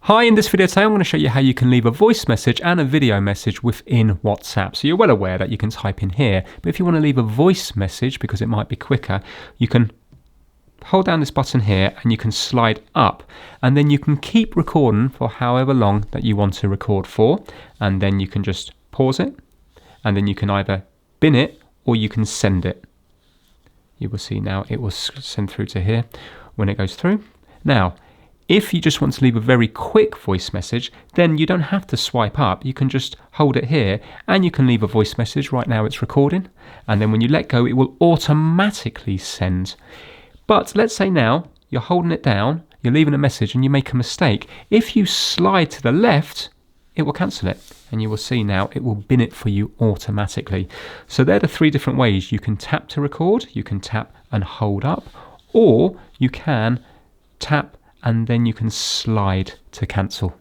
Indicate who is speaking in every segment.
Speaker 1: Hi, in this video today I'm going to show you how you can leave a voice message and a video message within WhatsApp. So you're well aware that you can type in here, but if you want to leave a voice message because it might be quicker, you can hold down this button here and you can slide up, and then you can keep recording for however long that you want to record for, and then you can just pause it, and then you can either bin it or you can send it. You will see now it will send through to here when it goes through. Now, if you just want to leave a very quick voice message, then you don't have to swipe up. You can just hold it here and you can leave a voice message. Right now it's recording, and then when you let go, it will automatically send. But let's say now you're holding it down, you're leaving a message and you make a mistake. If you slide to the left, it will cancel it, and you will see now it will bin it for you automatically. So they're the three different ways. You can tap to record, you can tap and hold up, or you can tap and then you can slide to cancel.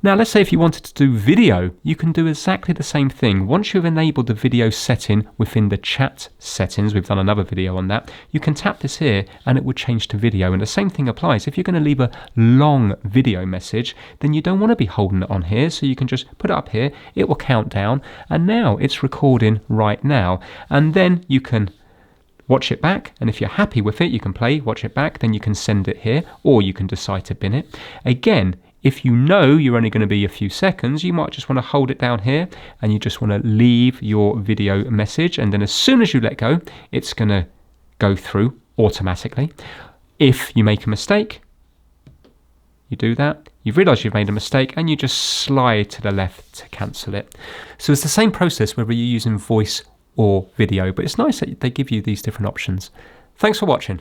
Speaker 1: Now let's say if you wanted to do video, you can do exactly the same thing. Once you've enabled the video setting within the chat settings, we've done another video on that, you can tap this here and it will change to video. And the same thing applies. If you're going to leave a long video message, then you don't want to be holding it on here, so you can just put it up here, it will count down, and now it's recording right now. And then you can watch it back, and if you're happy with it, you can play, watch it back, then you can send it here, or you can decide to bin it. Again, if you know you're only going to be a few seconds, you might just want to hold it down here, and you just want to leave your video message, and then as soon as you let go, it's going to go through automatically. If you make a mistake, you do that, you realise you've made a mistake, and you just slide to the left to cancel it. So it's the same process whether you're using voice or video, but it's nice that they give you these different options. Thanks for watching.